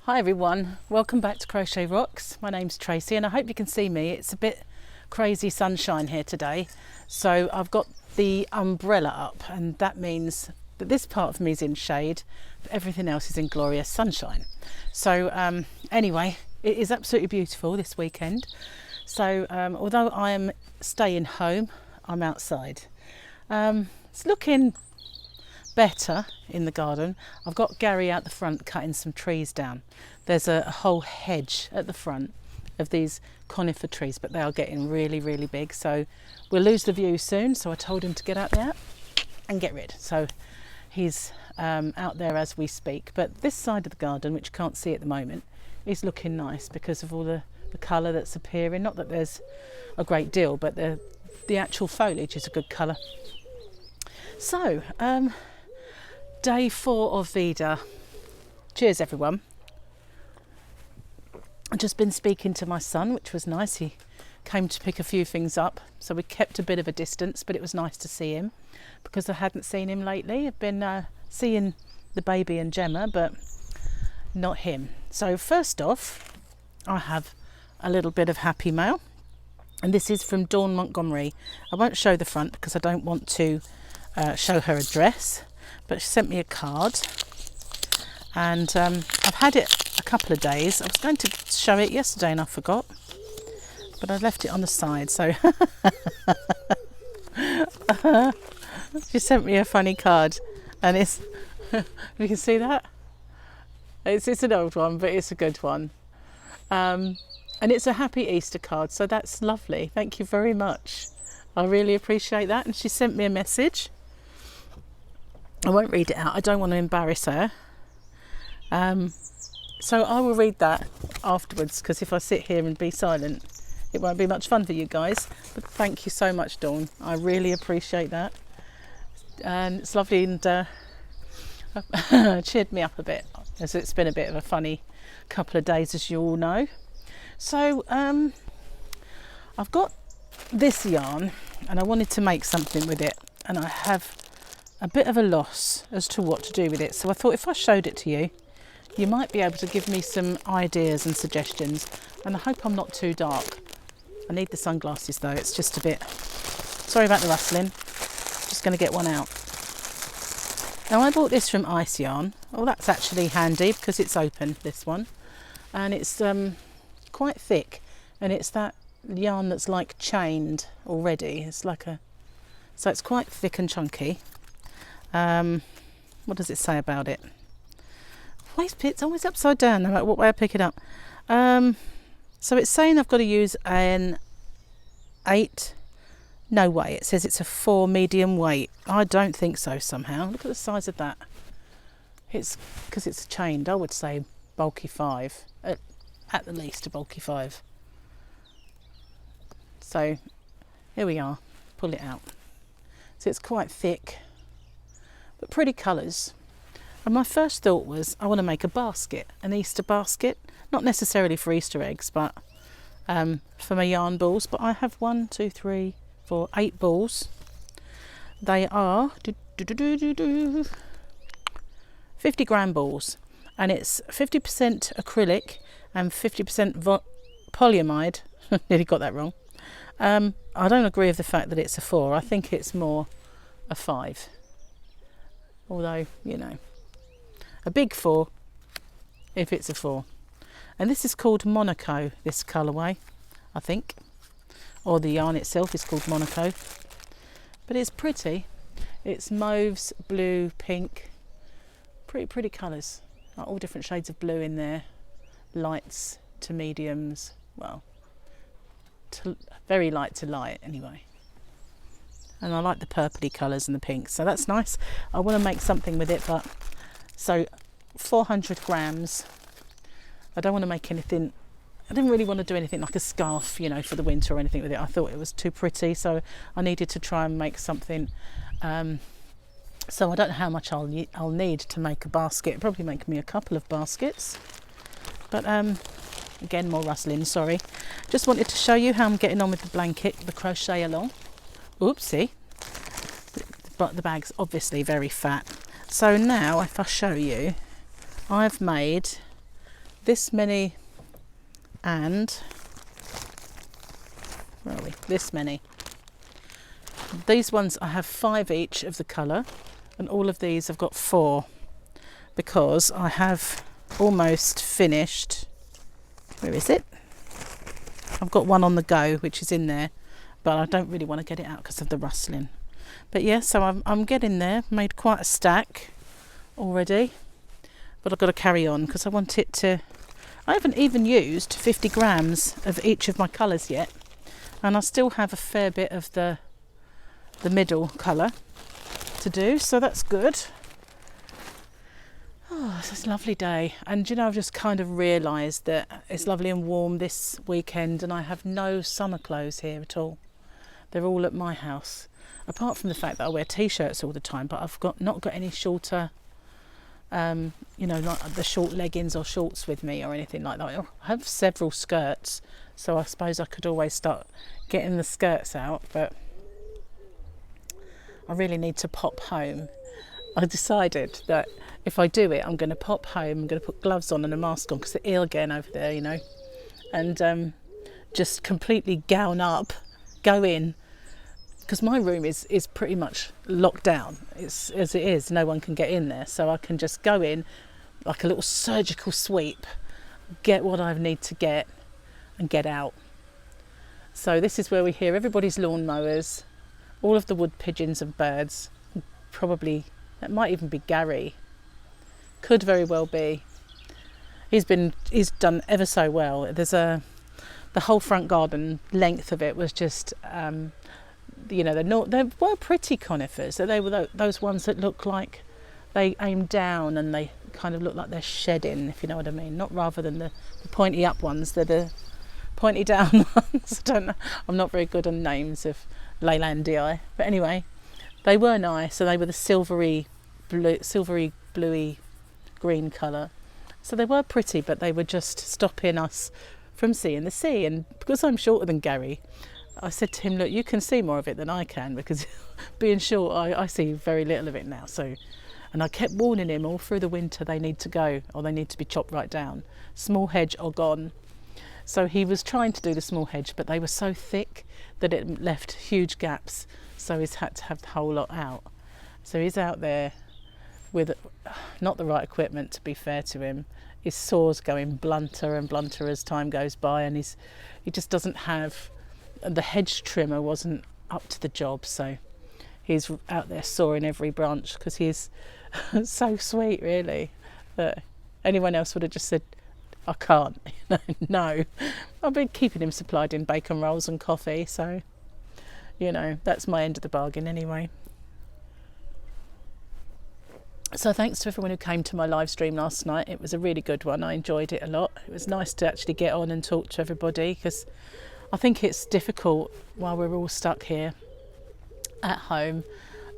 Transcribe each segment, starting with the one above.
Hi everyone, welcome back to Crochet Rocks. My name's Tracy and I hope you can see me. It's a bit crazy sunshine here today, so I've got the umbrella up and that means that this part of me is in shade but everything else is in glorious sunshine. So anyway, it is absolutely beautiful this weekend. So although I am staying home, I'm outside. It's looking better in the garden. I've got Gary out the front cutting some trees down. There's a whole hedge at the front of these conifer trees, but they are getting really big, so we'll lose the view soon, so I told him to get out there and get rid. So he's out there as we speak, but this side of the garden, which you can't see at the moment, is looking nice because of all the colour that's appearing. Not that there's a great deal, but the actual foliage is a good colour. So day 4 of Veda. Cheers everyone. I've just been speaking to my son, which was nice. He came to pick a few things up, so we kept a bit of a distance, but it was nice to see him because I hadn't seen him lately. I've been seeing the baby and Gemma, but not him. So first off, I have a little bit of happy mail, and this is from Dawn Montgomery. I won't show the front because I don't want to show her address, but she sent me a card, and I've had it a couple of days. I was going to show it yesterday and I forgot, but I left it on the side. So she sent me a funny card, and it's you can see that it's an old one, but it's a good one, and it's a happy Easter card, so that's lovely. Thank you very much, I really appreciate that. And she sent me a message. I won't read it out, I don't want to embarrass her. So I will read that afterwards, because if I sit here and be silent, it won't be much fun for you guys. But thank you so much, Dawn. I really appreciate that. And it's lovely, and cheered me up a bit, as it's been a bit of a funny couple of days, as you all know. So I've got this yarn and I wanted to make something with it, and I have a bit of a loss as to what to do with it. So I thought if I showed it to you, you might be able to give me some ideas and suggestions. And I hope I'm not too dark. I need the sunglasses though, it's just a bit, sorry about the rustling, just going to get one out. Now I bought this from Ice Yarn. Oh, that's actually handy because it's open, this one, and it's quite thick, and it's that yarn that's like chained already. It's like so it's quite thick and chunky. What does it say about it? Waste pit's always upside down no matter what way I pick it up. So it's saying I've got to use an 8, no way, it says it's a 4 medium weight. I don't think so somehow. Look at the size of that. It's because it's chained, I would say bulky 5, at the least a bulky 5. So here we are, pull it out. So it's quite thick, but pretty colours. And my first thought was I want to make a basket, an Easter basket, not necessarily for Easter eggs, but for my yarn balls. But I have 1, 2, 3, 4, 8 balls. They are 50 gram balls, and it's 50% acrylic and 50% polyamide. Nearly got that wrong. I don't agree with the fact that it's a 4. I think it's more a 5. Although, you know, a big 4 if it's a 4. And this is called Monaco, this colourway, I think. Or the yarn itself is called Monaco. But it's pretty. It's mauves, blue, pink. Pretty colours. Like all different shades of blue in there. Lights to mediums. Well, very light to light anyway. And I like the purpley colours and the pinks, so that's nice. I want to make something with it, but so 400 grams. I don't want to make anything, I didn't really want to do anything like a scarf, you know, for the winter or anything with it. I thought it was too pretty, so I needed to try and make something. So I don't know how much I'll need to make a basket. It'll probably make me a couple of baskets, but again, more rustling, sorry. Just wanted to show you how I'm getting on with the blanket, the crochet along. Oopsie, but the bag's obviously very fat. So now if I show you, I've made this many, and where are we? This many. These ones I have 5 each of the colour, and all of these I've got 4 because I have almost finished. Where is it? I've got one on the go which is in there, but I don't really want to get it out because of the rustling. But yeah, so I'm getting there. Made quite a stack already, but I've got to carry on because I want it to. I haven't even used 50 grams of each of my colours yet, and I still have a fair bit of the middle colour to do, so that's good. Oh, it's a lovely day, and you know, I've just kind of realised that it's lovely and warm this weekend, and I have no summer clothes here at all. They're all at my house, apart from the fact that I wear t-shirts all the time, but I've not got any shorter, you know, like the short leggings or shorts with me or anything like that. I have several skirts, so I suppose I could always start getting the skirts out, but I really need to pop home. I decided that if I do it, I'm going to pop home, I'm going to put gloves on and a mask on because they're ill again over there, you know, and just completely gown up, go in, because my room is pretty much locked down. It's as it is, no one can get in there, so I can just go in like a little surgical sweep, get what I need to get and get out. So this is where we hear everybody's lawnmowers, all of the wood pigeons and birds. Probably that might even be Gary, could very well be. He's done ever so well. There's the whole front garden length of it was just you know, they were pretty conifers. So they were those ones that look like they aim down and they kind of look like they're shedding, if you know what I mean. Not rather than the pointy up ones, they're the pointy down ones. I don't know. I'm not very good on names of Leylandii, but anyway, they were nice. So they were the silvery bluey green colour. So they were pretty, but they were just stopping us from seeing the sea. And because I'm shorter than Gary, I said to him, look, you can see more of it than I can, because being short, I see very little of it now. So, and I kept warning him all through the winter, they need to go, or they need to be chopped right down. Small hedge or gone. So he was trying to do the small hedge, but they were so thick that it left huge gaps. So he's had to have the whole lot out. So he's out there with not the right equipment, to be fair to him. His saw's going blunter and blunter as time goes by, and he just doesn't have, the hedge trimmer wasn't up to the job, so he's out there sawing every branch because he's so sweet, really, that anyone else would have just said, I can't. No, I've been keeping him supplied in bacon rolls and coffee, so you know, that's my end of the bargain anyway. So thanks to everyone who came to my live stream last night. It was a really good one. I enjoyed it a lot. It was nice to actually get on and talk to everybody, because I think it's difficult while we're all stuck here at home.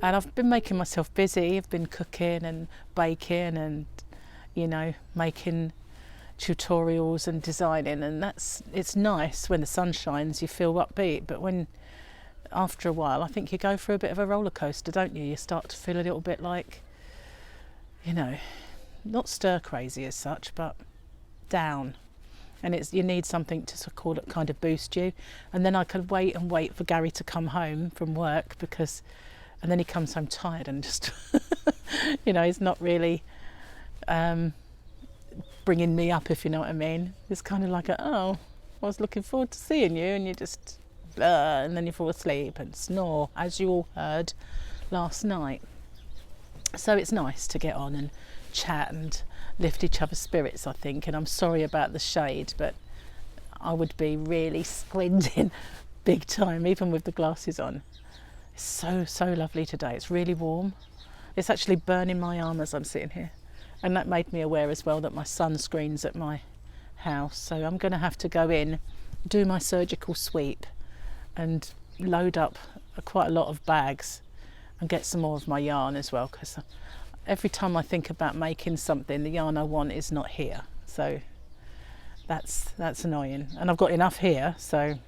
And I've been making myself busy. I've been cooking and baking and, you know, making tutorials and designing, and it's nice when the sun shines, you feel upbeat, but when after a while I think you go through a bit of a roller coaster, don't you? You start to feel a little bit like, you know, not stir crazy as such, but down, and you need something to sort of kind of boost you. And then I could wait for Gary to come home from work, and then he comes home tired and just you know, he's not really bringing me up, if you know what I mean. It's kind of like I was looking forward to seeing you, and you just and then you fall asleep and snore, as you all heard last night. So it's nice to get on and chat and lift each other's spirits, I think. And I'm sorry about the shade, but I would be really squinting big time, even with the glasses on. It's so lovely today. It's really warm. It's actually burning my arm as I'm sitting here. And that made me aware as well that my sunscreen's at my house. So I'm going to have to go in, do my surgical sweep and load up quite a lot of bags and get some more of my yarn as well, because every time I think about making something, the yarn I want is not here. So that's annoying. And I've got enough here, so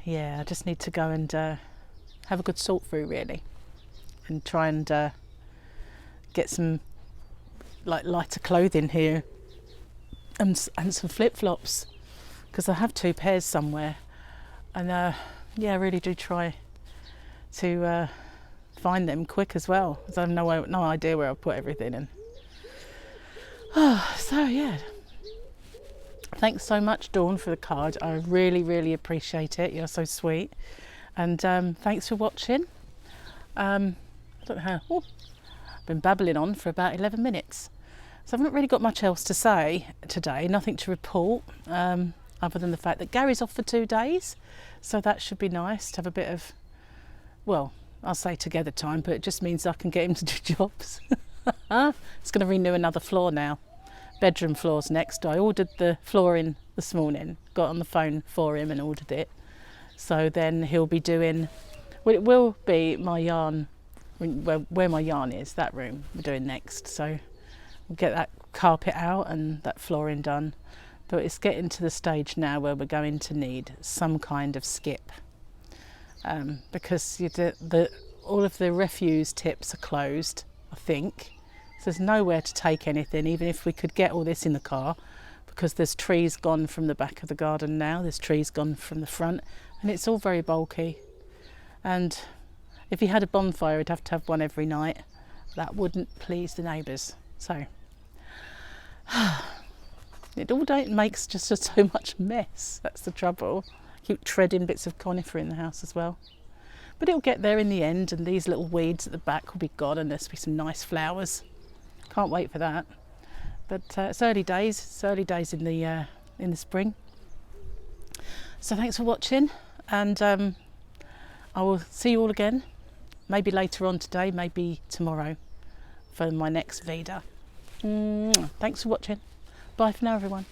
yeah, I just need to go and have a good sort through, really, and try and get some like lighter clothing here and some flip-flops, because I have 2 pairs somewhere, and yeah, I really do try to find them quick as well, because I have no idea where I'll put everything in. So yeah, thanks so much, Dawn, for the card. I really appreciate it. You're so sweet. And thanks for watching. I don't know how. I've been babbling on for about 11 minutes. So I've not really got much else to say today, nothing to report, other than the fact that Gary's off for 2 days. So that should be nice to have a bit of, well, I'll say together time, but it just means I can get him to do jobs. It's going to renew another floor now. Bedroom floor's next. I ordered the flooring this morning, got on the phone for him and ordered it. So then he'll be doing, well, it will be my yarn, where my yarn is, that room we're doing next. So we'll get that carpet out and that flooring done. But it's getting to the stage now where we're going to need some kind of skip. Because all of the refuse tips are closed, I think. So there's nowhere to take anything, even if we could get all this in the car, because there's trees gone from the back of the garden now, there's trees gone from the front, and it's all very bulky. And if he had a bonfire, he'd have to have one every night. That wouldn't please the neighbours. So it all makes just so much mess. That's the trouble. Keep treading bits of conifer in the house as well. But it'll get there in the end, and these little weeds at the back will be gone, and there'll be some nice flowers. Can't wait for that. But it's early days. It's early days in the spring. So thanks for watching, and I will see you all again. Maybe later on today, maybe tomorrow, for my next Veda. Thanks for watching. Bye for now, everyone.